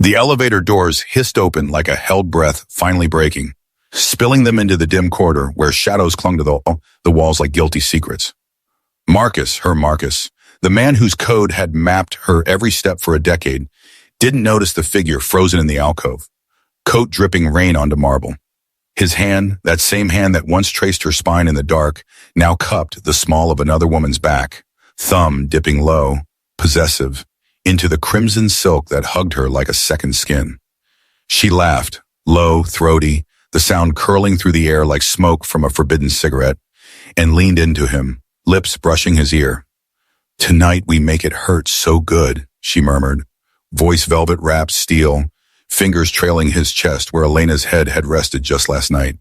The elevator doors hissed open like a held breath finally breaking, spilling them into the dim corridor where shadows clung to the walls like guilty secrets. Marcus, the man whose code had mapped her every step for a decade, didn't notice the figure frozen in the alcove, coat dripping rain onto marble. His hand, that same hand that once traced her spine in the dark, now cupped the small of another woman's back, thumb dipping low, possessive, into the crimson silk that hugged her like a second skin. She laughed, low, throaty, the sound curling through the air like smoke from a forbidden cigarette, and leaned into him, lips brushing his ear. "Tonight we make it hurt so good," she murmured, voice velvet-wrapped steel, fingers trailing his chest where Elena's head had rested just last night.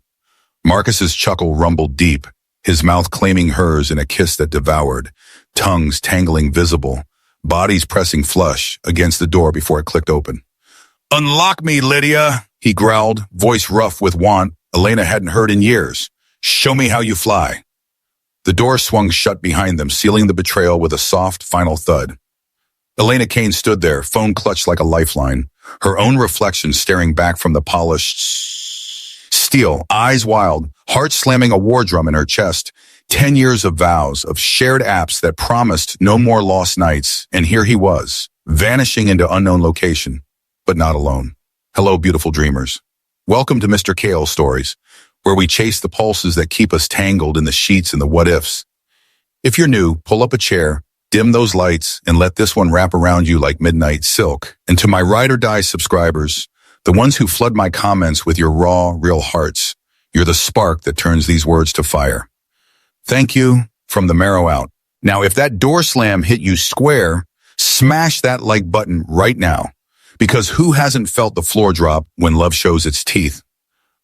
Marcus's chuckle rumbled deep, his mouth claiming hers in a kiss that devoured, tongues tangling visible, bodies pressing flush against the door before it clicked open. "Unlock me, Lydia," he growled, voice rough with want Elena hadn't heard in years. "Show me how you fly." The door swung shut behind them, sealing the betrayal with a soft, final thud. Elena Kane stood there, phone clutched like a lifeline, her own reflection staring back from the polished steel, eyes wild, heart slamming a war drum in her chest. 10 years of vows, of shared apps that promised no more lost nights, and here he was, vanishing into unknown location, but not alone. Hello, beautiful dreamers. Welcome to Mr. Cael Stories, where we chase the pulses that keep us tangled in the sheets and the what-ifs. If you're new, pull up a chair, dim those lights, and let this one wrap around you like midnight silk. And to my ride or die subscribers, the ones who flood my comments with your raw, real hearts, you're the spark that turns these words to fire. Thank you from the marrow out. Now, if that door slam hit you square, smash that like button right now, because who hasn't felt the floor drop when love shows its teeth?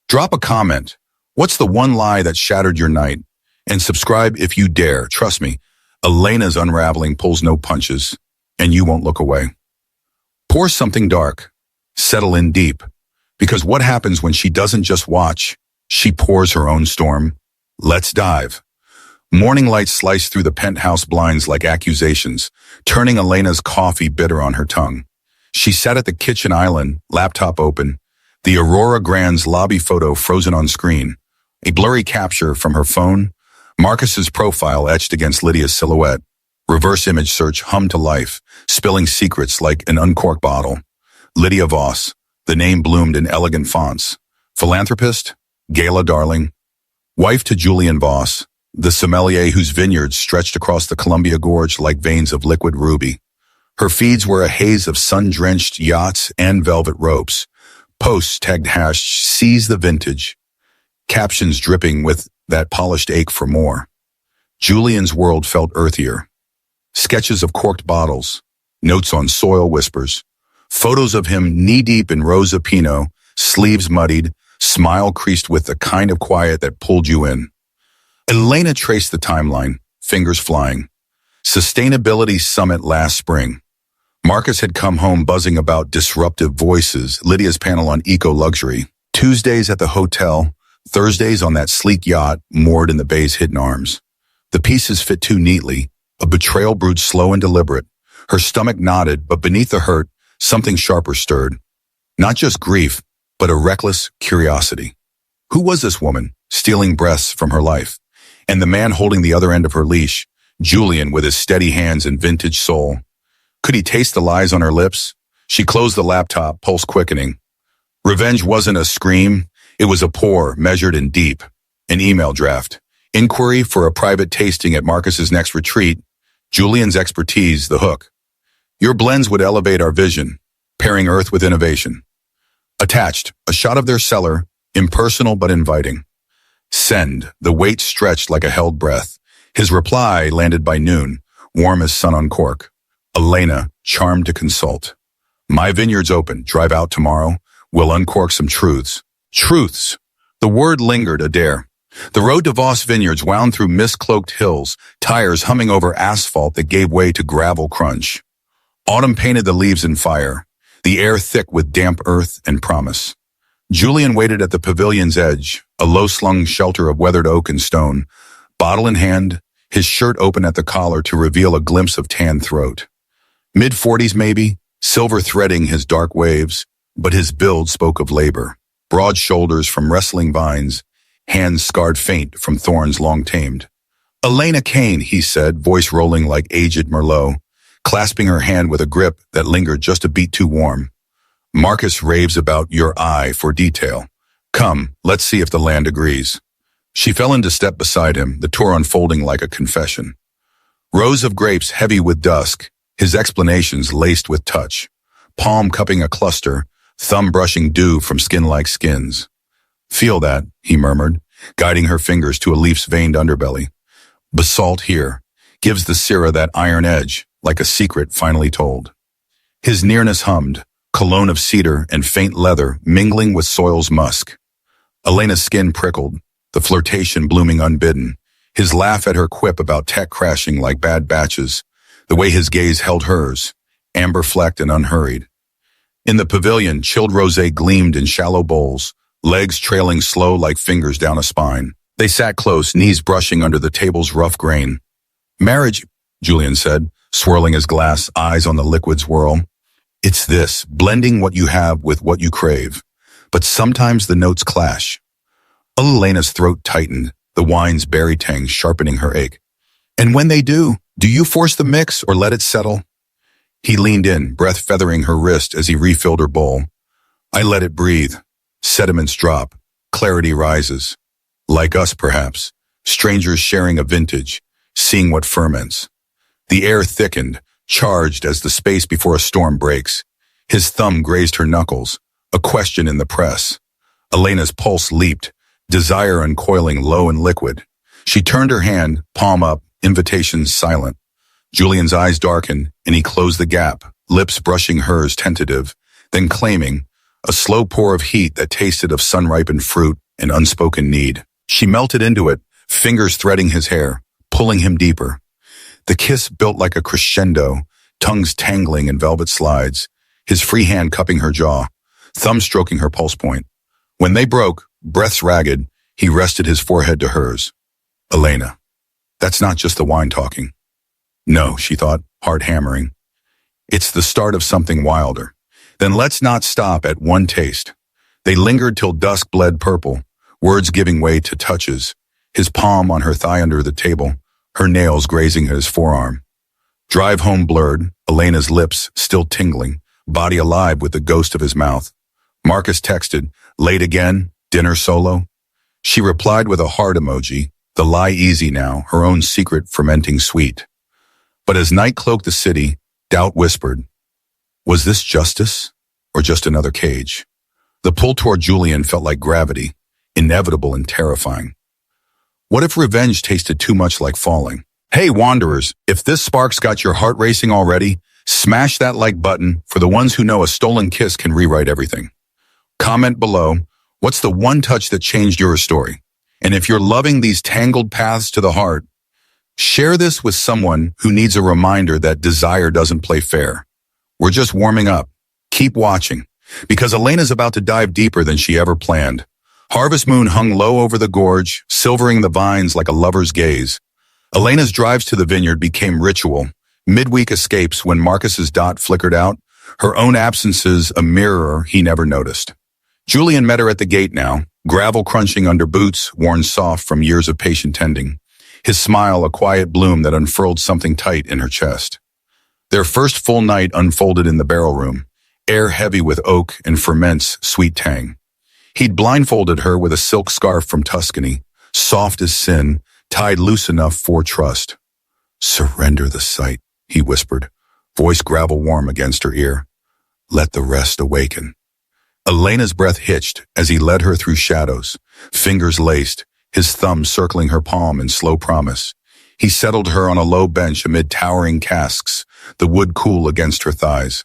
Drop a comment. What's the one lie that shattered your night? And subscribe if you dare. Trust me, Elena's unraveling pulls no punches, and you won't look away. Pour something dark. Settle in deep. Because what happens when she doesn't just watch, she pours her own storm. Let's dive. Morning light sliced through the penthouse blinds like accusations, turning Elena's coffee bitter on her tongue. She sat at the kitchen island, laptop open, the Aurora Grand's lobby photo frozen on screen, a blurry capture from her phone, Marcus's profile etched against Lydia's silhouette, reverse image search hummed to life, spilling secrets like an uncorked bottle. Lydia Voss, the name bloomed in elegant fonts. Philanthropist, gala darling, wife to Julian Voss, the sommelier whose vineyards stretched across the Columbia Gorge like veins of liquid ruby. Her feeds were a haze of sun-drenched yachts and velvet ropes. Posts tagged #seize the vintage. Captions dripping with that polished ache for more. Julian's world felt earthier. Sketches of corked bottles, notes on soil whispers, photos of him knee-deep in Rosa Pinot, sleeves muddied, smile creased with the kind of quiet that pulled you in. Elena traced the timeline, fingers flying. Sustainability summit last spring. Marcus had come home buzzing about disruptive voices, Lydia's panel on eco-luxury. Tuesdays at the hotel, Thursdays on that sleek yacht moored in the bay's hidden arms. The pieces fit too neatly, a betrayal brewed slow and deliberate. Her stomach knotted, but beneath the hurt, something sharper stirred. Not just grief, but a reckless curiosity. Who was this woman, stealing breaths from her life? And the man holding the other end of her leash, Julian with his steady hands and vintage soul. Could he taste the lies on her lips? She closed the laptop, pulse quickening. Revenge wasn't a scream. It was a pour, measured and deep. An email draft. Inquiry for a private tasting at Marcus's next retreat. Julian's expertise, the hook. Your blends would elevate our vision, pairing earth with innovation. Attached, a shot of their cellar, impersonal but inviting. Send, the weight stretched like a held breath. His reply landed by noon, warm as sun on cork. Elena, charmed to consult. My vineyard's open, drive out tomorrow. We'll uncork some truths. Truths. The word lingered a dare. The road to Voss Vineyards wound through mist-cloaked hills, tires humming over asphalt that gave way to gravel crunch. Autumn painted the leaves in fire, the air thick with damp earth and promise. Julian waited at the pavilion's edge, a low-slung shelter of weathered oak and stone, bottle in hand, his shirt open at the collar to reveal a glimpse of tan throat. Mid-40s maybe, silver threading his dark waves, but his build spoke of labor. Broad shoulders from wrestling vines, hands scarred faint from thorns long tamed. "Elena Kane," he said, voice rolling like aged Merlot, clasping her hand with a grip that lingered just a beat too warm. "Marcus raves about your eye for detail. Come, let's see if the land agrees." She fell into step beside him, the tour unfolding like a confession. Rows of grapes heavy with dusk, his explanations laced with touch. Palm cupping a cluster, thumb brushing dew from skin-like skins. "Feel that," he murmured, guiding her fingers to a leaf's veined underbelly. "Basalt here gives the cirrha that iron edge, like a secret finally told." His nearness hummed, cologne of cedar and faint leather mingling with soil's musk. Elena's skin prickled, the flirtation blooming unbidden, his laugh at her quip about tech crashing like bad batches, the way his gaze held hers, amber-flecked and unhurried. In the pavilion, chilled rosé gleamed in shallow bowls, legs trailing slow like fingers down a spine. They sat close, knees brushing under the table's rough grain. "Marriage," Julian said, swirling his glass, eyes on the liquid's whirl. "It's this, blending what you have with what you crave. But sometimes the notes clash." Elena's throat tightened, the wine's berry tang sharpening her ache. "And when they do you force the mix or let it settle?" He leaned in, breath feathering her wrist as he refilled her bowl. "I let it breathe. Sediments drop. Clarity rises. Like us, perhaps. Strangers sharing a vintage, seeing what ferments." The air thickened, charged as the space before a storm breaks. His thumb grazed her knuckles, a question in the press. Elena's pulse leaped, desire uncoiling low and liquid. She turned her hand, palm up, invitations silent. Julian's eyes darkened, and he closed the gap, lips brushing hers tentative, then claiming, a slow pour of heat that tasted of sun-ripened fruit and unspoken need. She melted into it, fingers threading his hair, pulling him deeper. The kiss built like a crescendo, tongues tangling in velvet slides, his free hand cupping her jaw, thumb stroking her pulse point. When they broke, breaths ragged, he rested his forehead to hers. "Elena, that's not just the wine talking." No, she thought, heart hammering. It's the start of something wilder. Then let's not stop at one taste. They lingered till dusk bled purple, words giving way to touches, his palm on her thigh under the table, her nails grazing his forearm. Drive home blurred, Elena's lips still tingling, body alive with the ghost of his mouth. Marcus texted, "Late again? Dinner solo?" She replied with a heart emoji, the lie easy now, her own secret fermenting sweet. But as night cloaked the city, doubt whispered, was this justice or just another cage? The pull toward Julian felt like gravity, inevitable and terrifying. What if revenge tasted too much like falling? Hey, wanderers, if this spark's got your heart racing already, smash that like button for the ones who know a stolen kiss can rewrite everything. Comment below, what's the one touch that changed your story? And if you're loving these tangled paths to the heart, share this with someone who needs a reminder that desire doesn't play fair. We're just warming up. Keep watching, because Elena's about to dive deeper than she ever planned. Harvest moon hung low over the gorge, silvering the vines like a lover's gaze. Elena's drives to the vineyard became ritual, midweek escapes when Marcus's dot flickered out, her own absences a mirror he never noticed. Julian met her at the gate now, gravel crunching under boots worn soft from years of patient tending. His smile a quiet bloom that unfurled something tight in her chest. Their first full night unfolded in the barrel room, air heavy with oak and ferment's sweet tang. He'd blindfolded her with a silk scarf from Tuscany, soft as sin, tied loose enough for trust. "Surrender the sight," he whispered, voice gravel warm against her ear. "Let the rest awaken." Elena's breath hitched as he led her through shadows, fingers laced, his thumb circling her palm in slow promise. He settled her on a low bench amid towering casks, the wood cool against her thighs.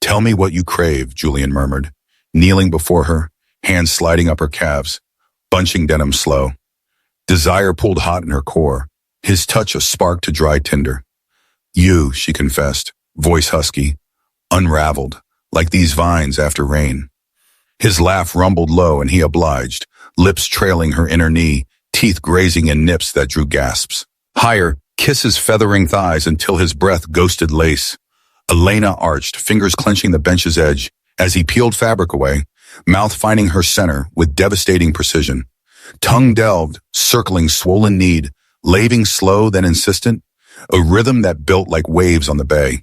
"Tell me what you crave," Julian murmured, kneeling before her, hands sliding up her calves, bunching denim slow. Desire pulled hot in her core, his touch a spark to dry tinder. "You," she confessed, voice husky, "unraveled, like these vines after rain." His laugh rumbled low and he obliged, lips trailing her inner knee, teeth grazing in nips that drew gasps. Higher, kisses feathering thighs until his breath ghosted lace. Elena arched, fingers clenching the bench's edge, as he peeled fabric away, mouth finding her center with devastating precision. Tongue delved, circling swollen need, laving slow then insistent, a rhythm that built like waves on the bay.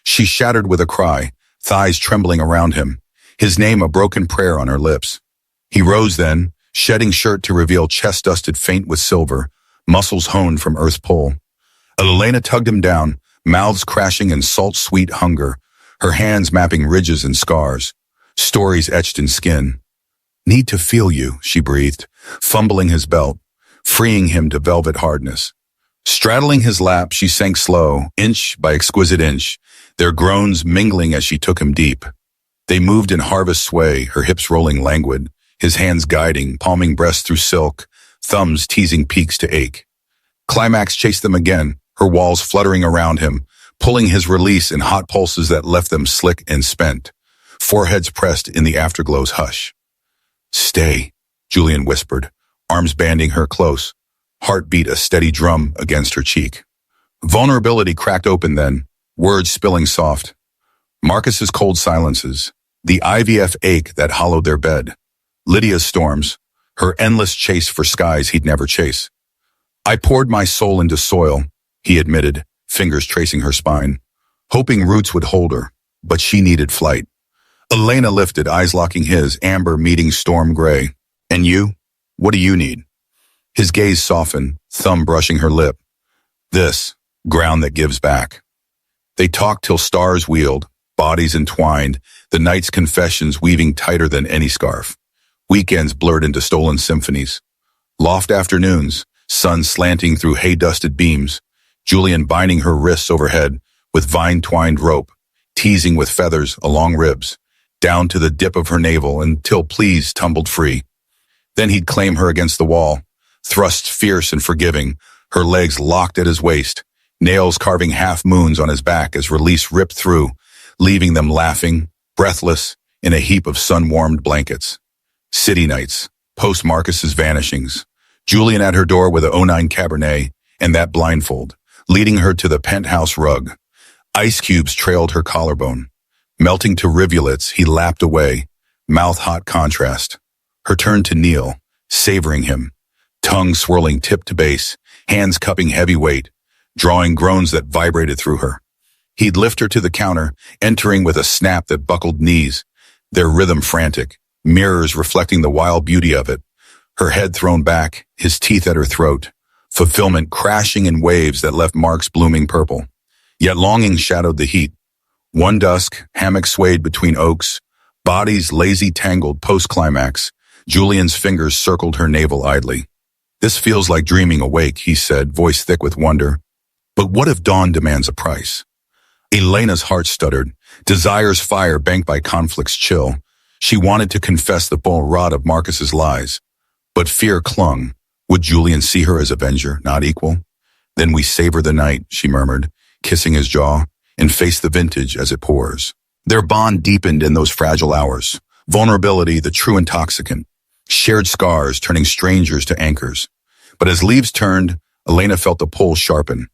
She shattered with a cry, thighs trembling around him, his name a broken prayer on her lips. He rose then, shedding shirt to reveal chest dusted faint with silver, muscles honed from earth's pull. Elena tugged him down, mouths crashing in salt-sweet hunger, her hands mapping ridges and scars, stories etched in skin. Need to feel you, she breathed, fumbling his belt, freeing him to velvet hardness. Straddling his lap, she sank slow, inch by exquisite inch, their groans mingling as she took him deep. They moved in harvest sway, her hips rolling languid, his hands guiding, palming breasts through silk, thumbs teasing peaks to ache. Climax chased them again, her walls fluttering around him, pulling his release in hot pulses that left them slick and spent, foreheads pressed in the afterglow's hush. Stay, Julian whispered, arms banding her close, heartbeat a steady drum against her cheek. Vulnerability cracked open then, words spilling soft. Marcus's cold silences, the IVF ache that hollowed their bed, Lydia's storms, her endless chase for skies he'd never chase. I poured my soul into soil, he admitted, fingers tracing her spine, hoping roots would hold her, but she needed flight. Elena lifted, eyes locking his, amber meeting storm gray. And you? What do you need? His gaze softened, thumb brushing her lip. This, ground that gives back. They talked till stars wheeled, bodies entwined, the night's confessions weaving tighter than any scarf. Weekends blurred into stolen symphonies. Loft afternoons, sun slanting through hay-dusted beams, Julian binding her wrists overhead with vine-twined rope, teasing with feathers along ribs, down to the dip of her navel until pleas tumbled free. Then he'd claim her against the wall, thrust fierce and forgiving, her legs locked at his waist, nails carving half-moons on his back as release ripped through, leaving them laughing, breathless, in a heap of sun-warmed blankets. City nights, post-Marcus's vanishings, Julian at her door with a '09 Cabernet and that blindfold, leading her to the penthouse rug. Ice cubes trailed her collarbone. Melting to rivulets, he lapped away, mouth-hot contrast. Her turn to kneel, savoring him, tongue swirling tip to base, hands cupping heavy weight, drawing groans that vibrated through her. He'd lift her to the counter, entering with a snap that buckled knees, their rhythm frantic, mirrors reflecting the wild beauty of it. Her head thrown back, his teeth at her throat, fulfillment crashing in waves that left marks blooming purple. Yet longing shadowed the heat. One dusk, hammock swayed between oaks, bodies lazy tangled post-climax. Julian's fingers circled her navel idly. This feels like dreaming awake, he said, voice thick with wonder. But what if dawn demands a price? Elena's heart stuttered, desire's fire banked by conflict's chill. She wanted to confess the full rot of Marcus's lies. But fear clung. Would Julian see her as avenger, not equal? Then we savor the night, she murmured, kissing his jaw, and face the vintage as it pours. Their bond deepened in those fragile hours. Vulnerability, the true intoxicant. Shared scars turning strangers to anchors. But as leaves turned, Elena felt the pull sharpen.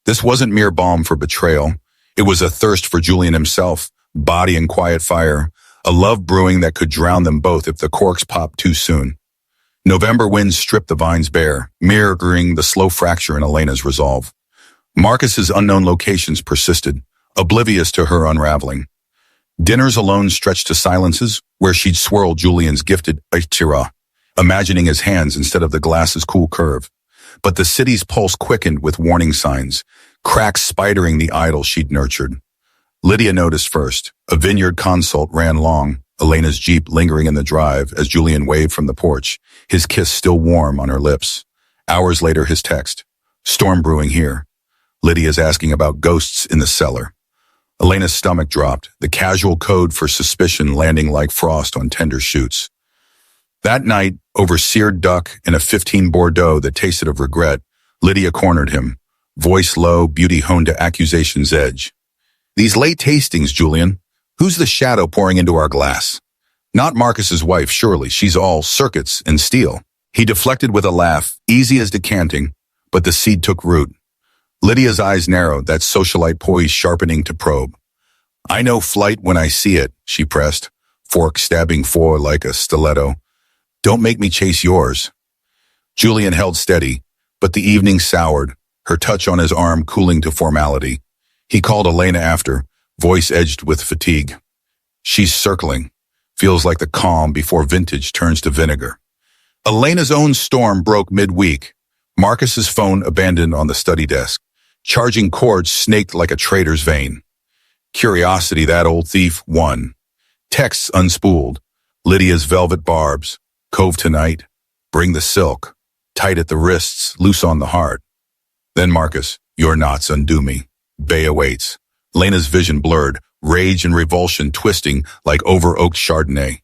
This wasn't mere balm for betrayal. It was a thirst for Julian himself, body and quiet fire, a love brewing that could drown them both if the corks popped too soon. November winds stripped the vines bare, mirroring the slow fracture in Elena's resolve. Marcus's unknown locations persisted, oblivious to her unraveling. Dinners alone stretched to silences where she'd swirl Julian's gifted tira, imagining his hands instead of the glass's cool curve. But the city's pulse quickened with warning signs, cracks spidering the idol she'd nurtured. Lydia noticed first. A vineyard consult ran long, Elena's jeep lingering in the drive as Julian waved from the porch, his kiss still warm on her lips. Hours later, his text. Storm brewing here. Lydia's asking about ghosts in the cellar. Elena's stomach dropped, the casual code for suspicion landing like frost on tender shoots. That night, over seared duck and a 15 Bordeaux that tasted of regret, Lydia cornered him, voice low, beauty honed to accusation's edge. These late tastings, Julian. Who's the shadow pouring into our glass? Not Marcus's wife, surely. She's all circuits and steel. He deflected with a laugh, easy as decanting, but the seed took root. Lydia's eyes narrowed, that socialite poise sharpening to probe. I know flight when I see it, she pressed, fork stabbing forward like a stiletto. Don't make me chase yours. Julian held steady, but the evening soured, her touch on his arm cooling to formality. He called Elena after, voice edged with fatigue. She's circling. Feels like the calm before vintage turns to vinegar. Elena's own storm broke midweek. Marcus's phone abandoned on the study desk. Charging cords snaked like a traitor's vein. Curiosity, that old thief, won. Texts unspooled. Lydia's velvet barbs. Cove tonight. Bring the silk. Tight at the wrists, loose on the heart. Then Marcus, your knots undo me. Bay awaits. Lena's vision blurred, rage and revulsion twisting like over-oaked Chardonnay.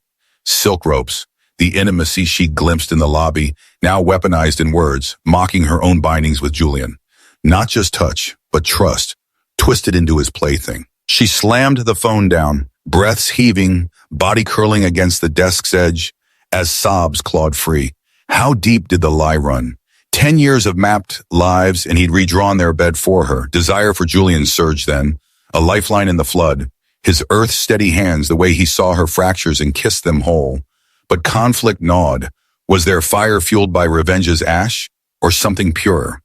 Silk ropes. The intimacy she glimpsed in the lobby, now weaponized in words, mocking her own bindings with Julian. Not just touch, but trust, twisted into his plaything. She slammed the phone down, breaths heaving, body curling against the desk's edge, as sobs clawed free. How deep did the lie run? 10 years of mapped lives, and he'd redrawn their bed for her. Desire for Julian surged then, a lifeline in the flood. His earth-steady hands, the way he saw her fractures and kissed them whole. But conflict gnawed. Was there fire fueled by revenge's ash, or something purer?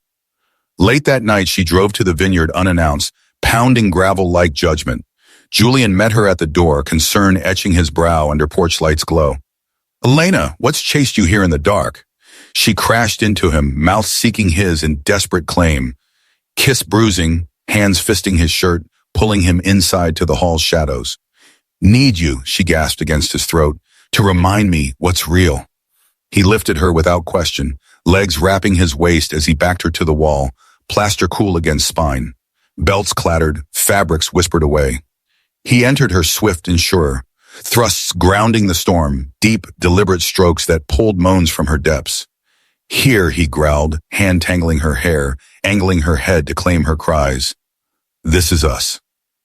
Late that night, she drove to the vineyard unannounced, pounding gravel like judgment. Julian met her at the door, concern etching his brow under porch light's glow. Elena, what's chased you here in the dark? She crashed into him, mouth seeking his in desperate claim. Kiss bruising, hands fisting his shirt, pulling him inside to the hall's shadows. Need you, she gasped against his throat, to remind me what's real. He lifted her without question, legs wrapping his waist as he backed her to the wall, plaster cool against spine. Belts clattered, fabrics whispered away. He entered her swift and sure, thrusts grounding the storm, deep, deliberate strokes that pulled moans from her depths. Here, he growled, hand-tangling her hair, angling her head to claim her cries. This is us.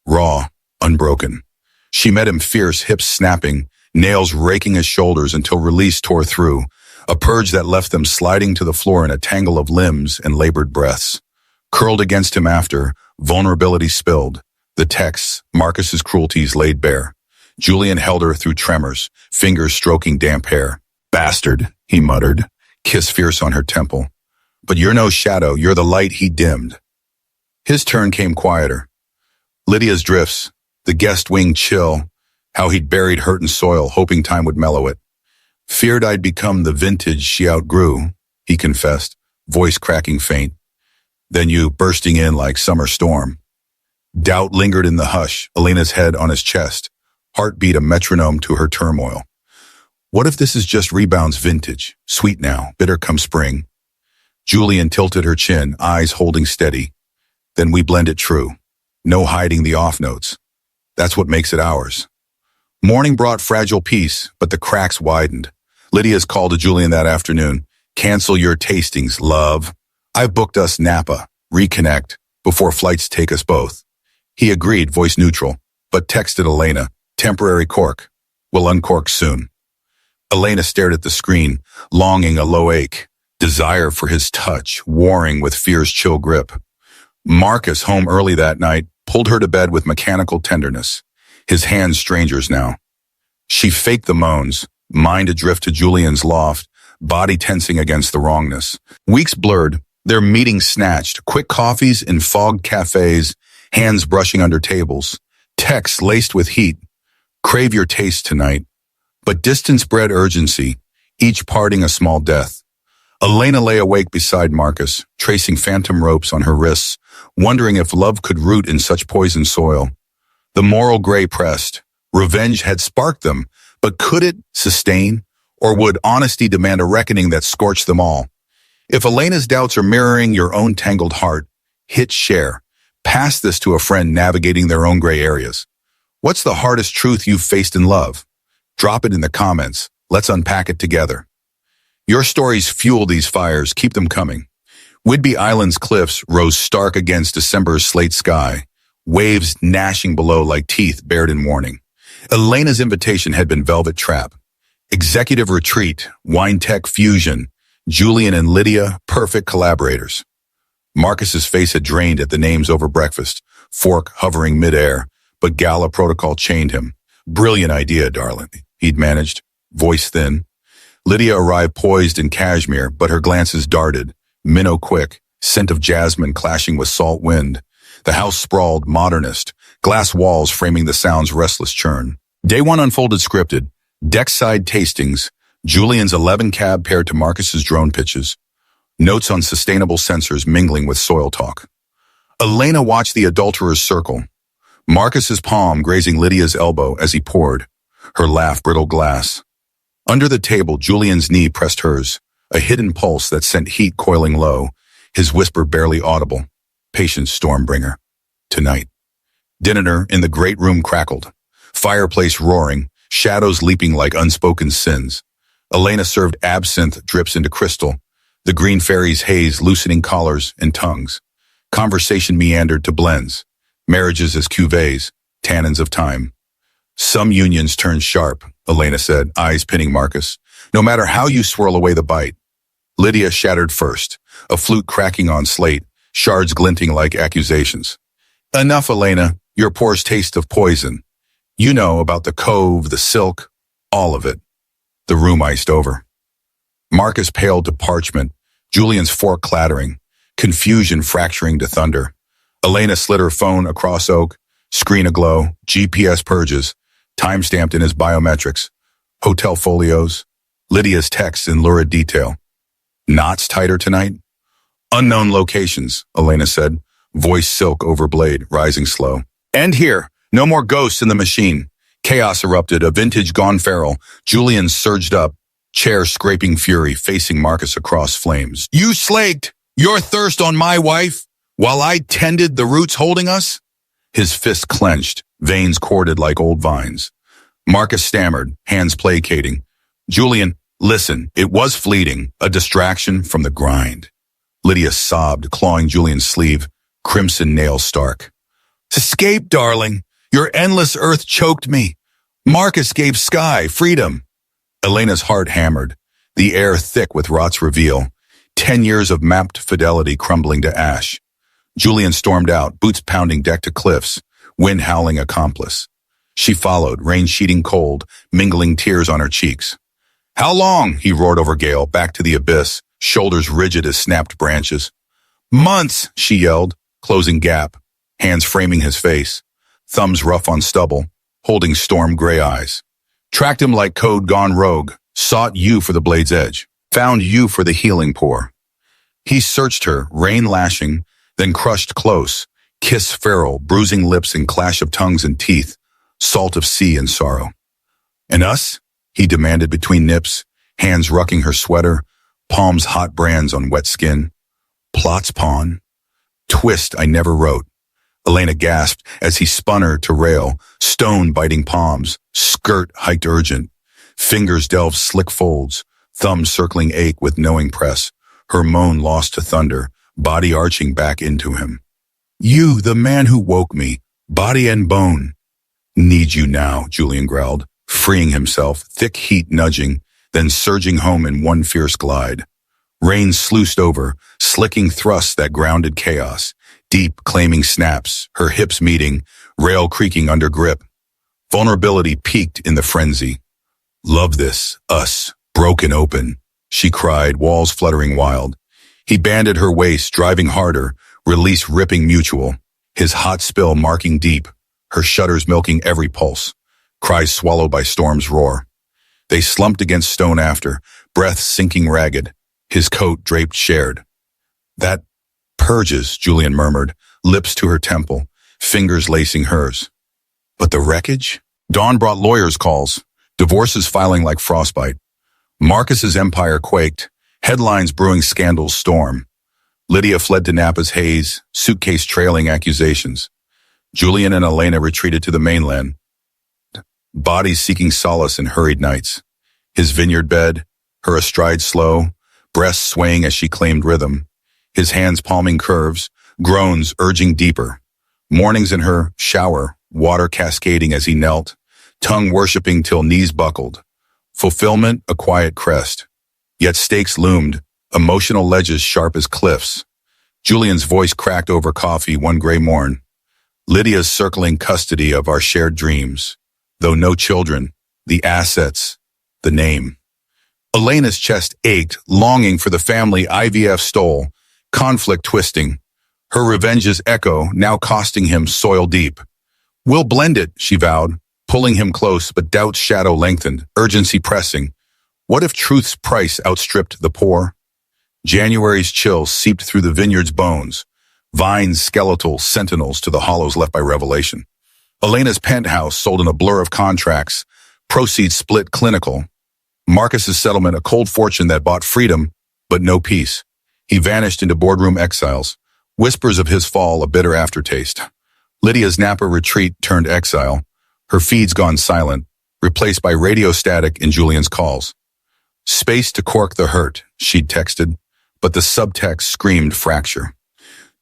Raw, unbroken. She met him fierce, hips snapping, nails raking his shoulders until release tore through, a purge that left them sliding to the floor in a tangle of limbs and labored breaths. Curled against him after, vulnerability spilled. The texts, Marcus's cruelties laid bare. Julian held her through tremors, fingers stroking damp hair. Bastard, he muttered, kiss fierce on her temple. But you're no shadow, you're the light he dimmed. His turn came quieter. Lydia's drifts, the guest wing chill, how he'd buried hurt in soil, hoping time would mellow it. Feared I'd become the vintage she outgrew, he confessed, voice cracking faint. Then you bursting in like summer storm. Doubt lingered in the hush, Elena's head on his chest, heartbeat a metronome to her turmoil. What if this is just Rebound's vintage, sweet now, bitter come spring? Julian tilted her chin, eyes holding steady. Then we blend it true. No hiding the off notes. That's what makes it ours. Morning brought fragile peace, but the cracks widened. Lydia's call to Julian that afternoon. Cancel your tastings, love. I've booked us Napa. Reconnect before flights take us both. He agreed, voice neutral, but texted Elena. Temporary cork. We'll uncork soon. Elena stared at the screen, longing a low ache. Desire for his touch, warring with fear's chill grip. Marcus, home early that night, pulled her to bed with mechanical tenderness. His hands strangers now. She faked the moans, mind adrift to Julian's loft, body tensing against the wrongness. Weeks blurred, their meetings snatched, quick coffees in fogged cafes, hands brushing under tables, texts laced with heat. Crave your taste tonight. But distance bred urgency, each parting a small death. Elena lay awake beside Marcus, tracing phantom ropes on her wrists, wondering if love could root in such poisoned soil. The moral gray pressed. Revenge had sparked them, but could it sustain? Or would honesty demand a reckoning that scorched them all? If Elena's doubts are mirroring your own tangled heart, hit share. Pass this to a friend navigating their own gray areas. What's the hardest truth you've faced in love? Drop it in the comments. Let's unpack it together. Your stories fuel these fires. Keep them coming. Whidbey Island's cliffs rose stark against December's slate sky, waves gnashing below like teeth bared in warning. Elena's invitation had been velvet trap. Executive retreat, wine tech fusion, Julian and Lydia, perfect collaborators. Marcus's face had drained at the names over breakfast, fork hovering midair, but gala protocol chained him. Brilliant idea, darling, he'd managed, voice thin. Lydia arrived poised in cashmere, but her glances darted, minnow quick, scent of jasmine clashing with salt wind. The house sprawled, modernist, glass walls framing the sound's restless churn. Day one unfolded scripted, deck-side tastings, Julian's 11 cab paired to Marcus's drone pitches, notes on sustainable sensors mingling with soil talk. Elena watched the adulterers circle, Marcus's palm grazing Lydia's elbow as he poured, her laugh brittle glass. Under the table, Julian's knee pressed hers, a hidden pulse that sent heat coiling low, his whisper barely audible. Patience, Stormbringer. Tonight. Dinner in the great room crackled, fireplace roaring, shadows leaping like unspoken sins. Elena served absinthe drips into crystal, the green fairy's haze loosening collars and tongues. Conversation meandered to blends, marriages as cuvées, tannins of time. Some unions turn sharp, Elena said, eyes pinning Marcus. No matter how you swirl away the bite. Lydia shattered first, a flute cracking on slate, shards glinting like accusations. Enough, Elena, your pores taste of poison. You know about the cove, the silk, all of it. The room iced over. Marcus paled to parchment, Julian's fork clattering, confusion fracturing to thunder. Elena slid her phone across oak, screen aglow, GPS purges, time-stamped in his biometrics, hotel folios, Lydia's texts in lurid detail. Knots tighter tonight? Unknown locations, Elena said, voice silk over blade, rising slow. And here, no more ghosts in the machine. Chaos erupted, a vintage gone feral. Julian surged up, chair scraping fury, facing Marcus across flames. You slaked your thirst on my wife while I tended the roots holding us? His fist clenched, veins corded like old vines. Marcus stammered, hands placating. Julian, listen, it was fleeting, a distraction from the grind. Lydia sobbed, clawing Julian's sleeve, crimson nails stark. Escape, darling. Your endless earth choked me. Marcus gave sky, freedom. Elena's heart hammered, the air thick with rot's reveal, 10 years of mapped fidelity crumbling to ash. Julian stormed out, boots pounding deck to cliffs, wind howling accomplice. She followed, rain sheeting cold, mingling tears on her cheeks. How long? He roared over Cael, back to the abyss, shoulders rigid as snapped branches. Months, she yelled, closing gap, hands framing his face, thumbs rough on stubble, holding storm gray eyes. Tracked him like code gone rogue, sought you for the blade's edge, found you for the healing pour. He searched her, rain lashing, then crushed close, kiss feral, bruising lips and clash of tongues and teeth, salt of sea and sorrow. And us? He demanded between nips, hands rucking her sweater, palms hot brands on wet skin. Plots pawn. Twist I never wrote. Elena gasped as he spun her to rail, stone biting palms, skirt hiked urgent. Fingers delved slick folds, thumbs circling ache with knowing press, her moan lost to thunder, body arching back into him. You, the man who woke me, body and bone. Need you now, Julian growled, freeing himself, thick heat nudging, then surging home in one fierce glide. Rain sluiced over, slicking thrusts that grounded chaos, deep claiming snaps, her hips meeting, rail creaking under grip. Vulnerability peaked in the frenzy. Love this, us, broken open, she cried, walls fluttering wild. He banded her waist, driving harder, release ripping mutual, his hot spill marking deep, her shudders milking every pulse, cries swallowed by storm's roar. They slumped against stone after, breath sinking ragged, his coat draped shared. That purges, Julian murmured, lips to her temple, fingers lacing hers. But the wreckage? Dawn brought lawyers' calls, divorces filing like frostbite. Marcus's empire quaked, headlines brewing scandals storm. Lydia fled to Napa's haze, suitcase trailing accusations. Julian and Elena retreated to the mainland, bodies seeking solace in hurried nights. His vineyard bed, her astride slow, breasts swaying as she claimed rhythm. His hands palming curves, groans urging deeper. Mornings in her shower, water cascading as he knelt, tongue worshipping till knees buckled. Fulfillment, a quiet crest. Yet stakes loomed, emotional ledges sharp as cliffs. Julian's voice cracked over coffee one gray morn. Lydia's circling custody of our shared dreams. Though no children, the assets, the name. Elena's chest ached, longing for the family IVF stole, conflict twisting. Her revenge's echo now costing him soil deep. We'll blend it, she vowed, pulling him close, but doubt's shadow lengthened, urgency pressing. What if truth's price outstripped the poor? January's chill seeped through the vineyard's bones, vines skeletal sentinels to the hollows left by revelation. Elena's penthouse sold in a blur of contracts, proceeds split clinical. Marcus's settlement a cold fortune that bought freedom, but no peace. He vanished into boardroom exiles, whispers of his fall a bitter aftertaste. Lydia's Napa retreat turned exile, her feeds gone silent, replaced by radio static in Julian's calls. Space to cork the hurt, she'd texted, but the subtext screamed fracture.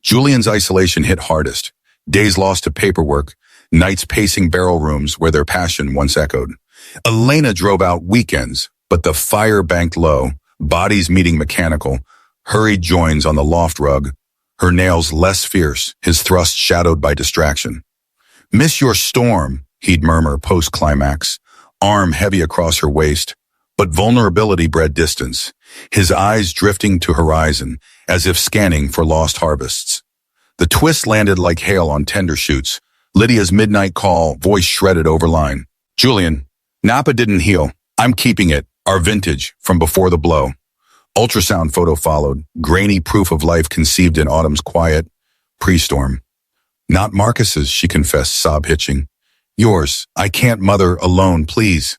Julian's isolation hit hardest, days lost to paperwork, nights pacing barrel rooms where their passion once echoed. Elena drove out weekends, but the fire banked low, bodies meeting mechanical, hurried joins on the loft rug, her nails less fierce, his thrust shadowed by distraction. Miss your storm, he'd murmur post-climax, arm heavy across her waist, but vulnerability bred distance, his eyes drifting to horizon, as if scanning for lost harvests. The twist landed like hail on tender shoots, Lydia's midnight call, voice shredded over line. Julian, Napa didn't heal. I'm keeping it, our vintage, from before the blow. Ultrasound photo followed, grainy proof of life conceived in autumn's quiet, pre-storm. Not Marcus's, she confessed, sob-hitching. Yours, I can't mother alone, please.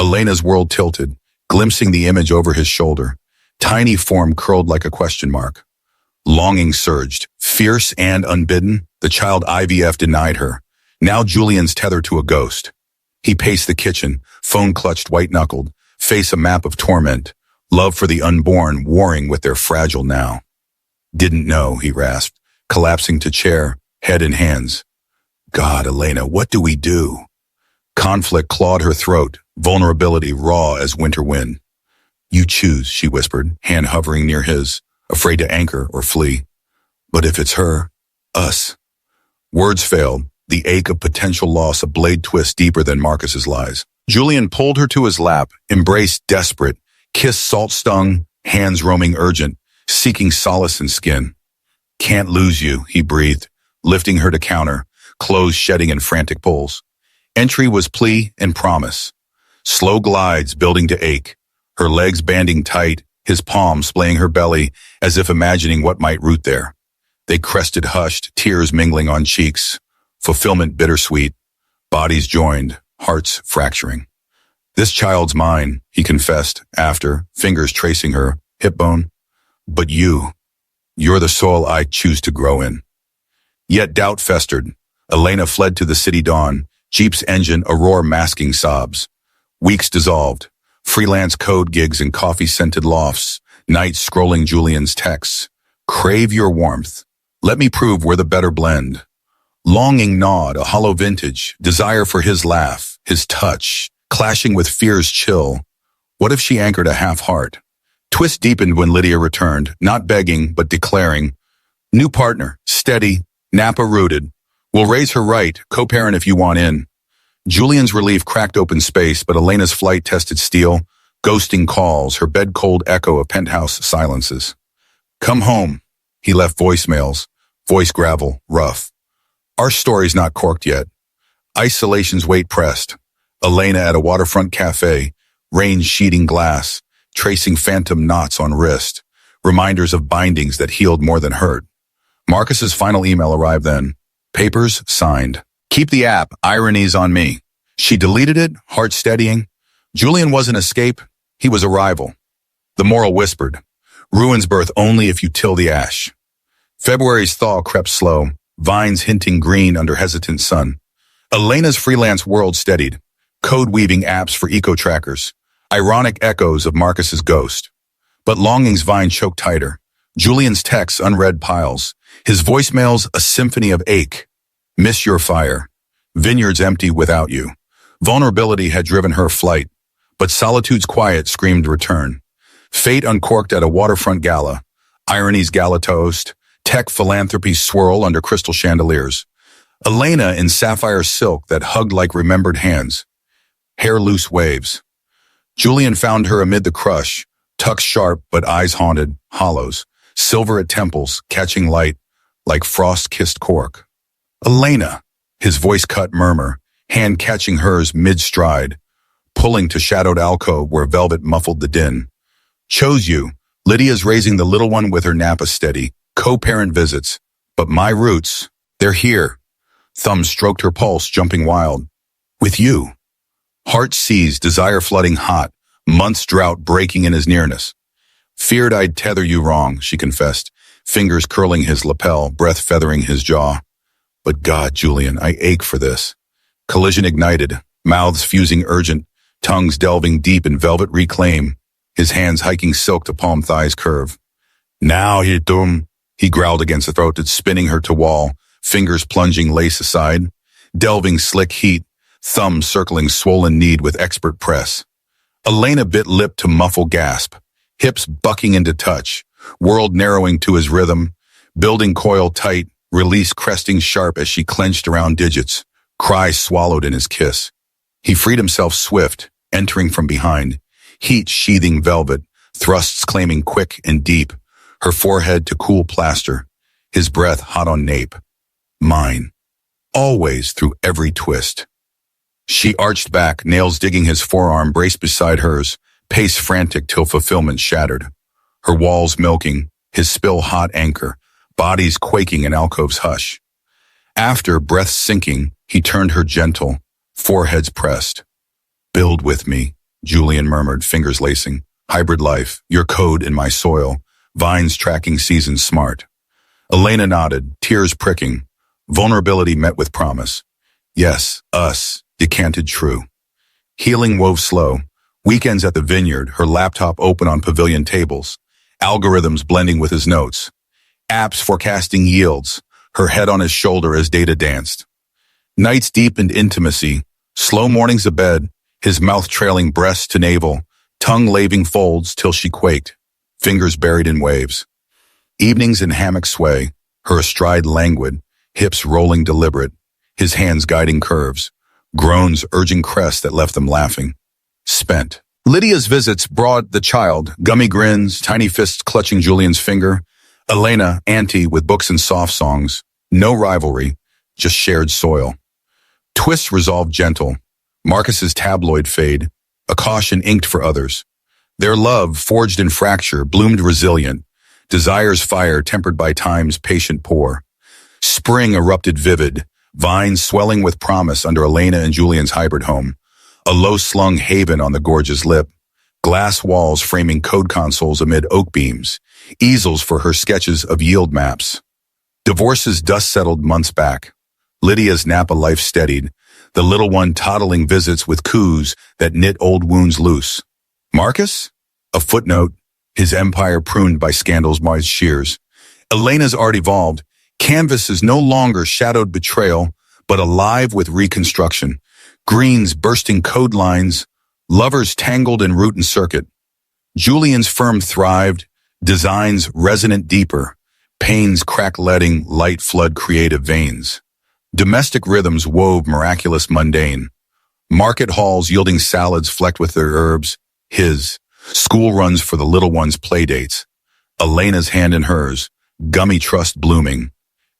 Elena's world tilted, glimpsing the image over his shoulder. Tiny form curled like a question mark. Longing surged, fierce and unbidden, the child IVF denied her. Now Julian's tethered to a ghost. He paced the kitchen, phone clutched white-knuckled, face a map of torment, love for the unborn warring with their fragile now. Didn't know, he rasped, collapsing to chair, head in hands. God, Elena, what do we do? Conflict clawed her throat, vulnerability raw as winter wind. You choose, she whispered, hand hovering near his, afraid to anchor or flee. But if it's her, us. Words failed, the ache of potential loss a blade twist deeper than Marcus's lies. Julian pulled her to his lap, embraced desperate, kiss salt-stung, hands roaming urgent, seeking solace in skin. Can't lose you, he breathed, lifting her to counter, clothes shedding in frantic pulls. Entry was plea and promise. Slow glides building to ache, her legs banding tight, his palm splaying her belly as if imagining what might root there. They crested hushed, tears mingling on cheeks, fulfillment bittersweet, bodies joined, hearts fracturing. This child's mine, he confessed, after, fingers tracing her hip bone. But you're the soil I choose to grow in. Yet doubt festered. Elena fled to the city dawn, Jeep's engine a roar masking sobs. Weeks dissolved, freelance code gigs in coffee-scented lofts, nights scrolling Julian's texts. Crave your warmth. Let me prove we're the better blend. Longing gnawed, a hollow vintage, desire for his laugh, his touch, clashing with fear's chill. What if she anchored a half heart? Twist deepened when Lydia returned, not begging, but declaring, new partner, steady, Napa rooted. We'll raise her right, co-parent if you want in. Julian's relief cracked open space, but Elena's flight tested steel, ghosting calls, her bed-cold echo of penthouse silences. Come home. He left voicemails, voice gravel, rough. Our story's not corked yet. Isolation's weight pressed. Elena at a waterfront cafe, rain sheeting glass, tracing phantom knots on wrist, reminders of bindings that healed more than hurt. Marcus's final email arrived then. Papers signed. Keep the app, ironies on me. She deleted it, heart steadying. Julian wasn't escape, he was arrival. The moral whispered, ruin's birth only if you till the ash. February's thaw crept slow, vines hinting green under hesitant sun. Elena's freelance world steadied, code-weaving apps for eco-trackers, ironic echoes of Marcus's ghost. But longing's vine choked tighter, Julian's texts unread piles, his voicemails a symphony of ache. Miss your fire. Vineyards empty without you. Vulnerability had driven her flight, but solitude's quiet screamed return. Fate uncorked at a waterfront gala, irony's gala toast, tech philanthropy swirl under crystal chandeliers. Elena in sapphire silk that hugged like remembered hands, hair loose waves. Julian found her amid the crush, tucks sharp but eyes haunted, hollows, silver at temples, catching light like frost-kissed cork. Elena, his voice cut murmur, hand catching hers mid-stride, pulling to shadowed alcove where velvet muffled the din. Chose you. Lydia's raising the little one with her Napa steady, co-parent visits. But my roots, they're here. Thumb stroked her pulse, jumping wild. With you. Heart seized, desire flooding hot, months drought breaking in his nearness. Feared I'd tether you wrong, she confessed, fingers curling his lapel, breath feathering his jaw. But God, Julian, I ache for this. Collision ignited, mouths fusing urgent, tongues delving deep in velvet reclaim, his hands hiking silk to palm thighs curve. Now you dum, he growled against the throat that's spinning her to wall, fingers plunging lace aside, delving slick heat, thumb circling swollen need with expert press. Elena bit lip to muffle gasp, hips bucking into touch, world narrowing to his rhythm, building coil tight, release cresting sharp as she clenched around digits, cry swallowed in his kiss. He freed himself swift, entering from behind, heat sheathing velvet, thrusts claiming quick and deep, her forehead to cool plaster, his breath hot on nape. Mine, always through every twist. She arched back, nails digging his forearm braced beside hers, pace frantic till fulfillment shattered. Her walls milking, his spill-hot anchor, bodies quaking in alcove's hush. After, breath sinking, he turned her gentle, foreheads pressed. Build with me, Julian murmured, fingers lacing. Hybrid life, your code in my soil, vines tracking seasons smart. Elena nodded, tears pricking, vulnerability met with promise. Yes, us, decanted true. Healing wove slow, weekends at the vineyard, her laptop open on pavilion tables, algorithms blending with his notes, apps forecasting yields, her head on his shoulder as data danced. Nights deepened intimacy, slow mornings abed, his mouth trailing breast to navel, tongue laving folds till she quaked, fingers buried in waves. Evenings in hammock sway, her astride languid, hips rolling deliberate, his hands guiding curves, groans urging crests that left them laughing. Spent. Lydia's visits brought the child, gummy grins, tiny fists clutching Julian's finger. Elena, auntie with books and soft songs. No rivalry, just shared soil. Twists resolved gentle. Marcus's tabloid fade, a caution inked for others. Their love, forged in fracture, bloomed resilient. Desire's fire tempered by time's patient pour. Spring erupted vivid, vines swelling with promise under Elena and Julian's hybrid home. A low-slung haven on the gorge's lip. Glass walls framing code consoles amid oak beams. Easels for her sketches of yield maps. Divorce's dust settled months back. Lydia's Napa life steadied, the little one toddling visits with coos that knit old wounds loose. Marcus? A footnote, his empire pruned by scandal's moist shears. Elena's art evolved. Canvas is no longer shadowed betrayal, but alive with reconstruction. Greens bursting code lines, lovers tangled in root and circuit. Julian's firm thrived, designs resonant deeper, pains crack-letting light flood creative veins. Domestic rhythms wove miraculous mundane. Market halls yielding salads flecked with their herbs. His. School runs for the little one's playdates. Elena's hand in hers. Gummy trust blooming.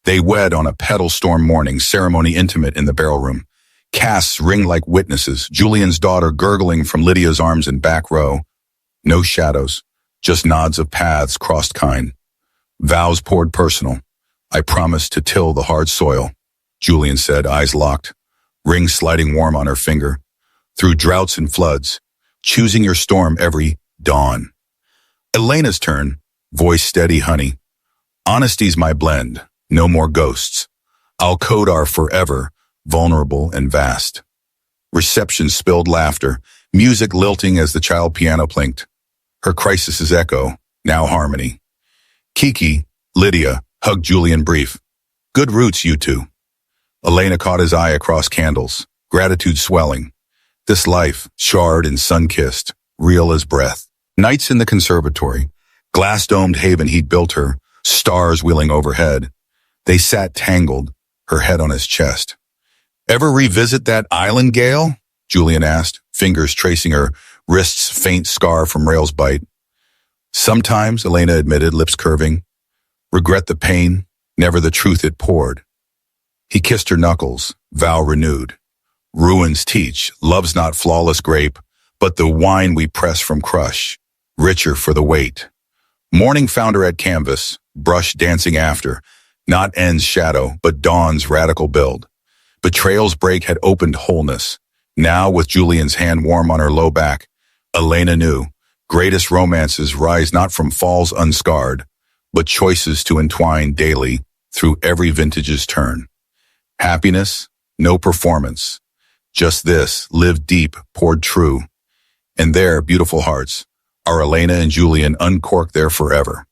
They wed on a petal storm morning, ceremony intimate in the barrel room. Casts ring like witnesses, Julian's daughter gurgling from Lydia's arms in back row. No shadows, just nods of paths crossed kind. Vows poured personal. I promised to till the hard soil, Julian said, eyes locked, ring sliding warm on her finger. Through droughts and floods, choosing your storm every dawn. Elena's turn, voice steady, honey. Honesty's my blend, no more ghosts. I'll code our forever, vulnerable and vast. Reception spilled laughter, music lilting as the child piano plinked. Her crisis's echo, now harmony. Kiki, Lydia, hugged Julian brief. Good roots, you two. Elena caught his eye across candles, gratitude swelling. This life, charred and sun-kissed, real as breath. Nights in the conservatory, glass-domed haven he'd built her, stars wheeling overhead. They sat tangled, her head on his chest. Ever revisit that island, Cael? Julian asked, fingers tracing her wrist's faint scar from Rail's bite. Sometimes, Elena admitted, lips curving. Regret the pain, never the truth it poured. He kissed her knuckles, vow renewed. Ruins teach, love's not flawless grape, but the wine we press from crush, richer for the weight. Morning found her at canvas, brush dancing after, not end's shadow, but dawn's radical build. Betrayal's break had opened wholeness. Now, with Julian's hand warm on her low back, Elena knew, greatest romances rise not from falls unscarred, but choices to entwine daily through every vintage's turn. Happiness, no performance. Just this, lived deep, poured true. And there, beautiful hearts, are Elena and Julian uncorked there forever.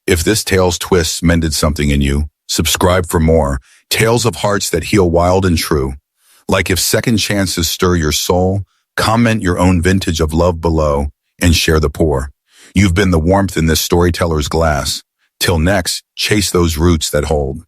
If this tale's twists mended something in you, subscribe for more tales of hearts that heal wild and true. Like if second chances stir your soul, comment your own vintage of love below and share the pour. You've been the warmth in this storyteller's glass. Till next, chase those roots that hold.